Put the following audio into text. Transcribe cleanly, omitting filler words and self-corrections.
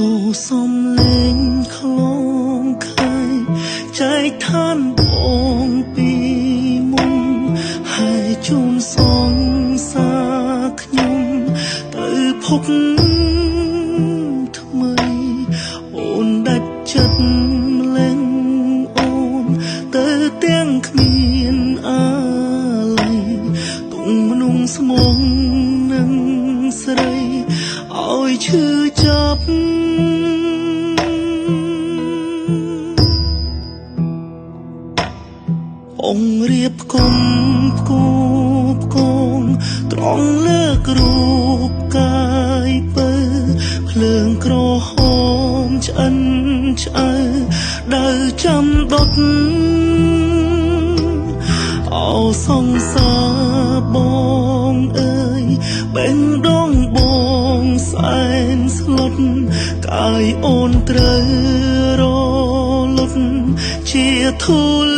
សូសំលេងខ្លងខៃចែកឋានបងពីមុំហើយជូនសងសាខ្ញុំទៅភពថ្មីអូនដាច់ចិត្តលែងអូនទៅទាំងគ្មានអាល័យទុំមនុងស្មងនឹងស្រីឲ្យឈឺចាប់អងរៀបគុំផ្គូផ្គងត្រង់លើករូបកាយពើភ្លើងក្រហមឆ្អិនឆ្អើដៅចាំដុតអោសង្សារបងអើយបេះដូងបងសែនស្លុតកាយអូនត្រូវរលត់ជាធូល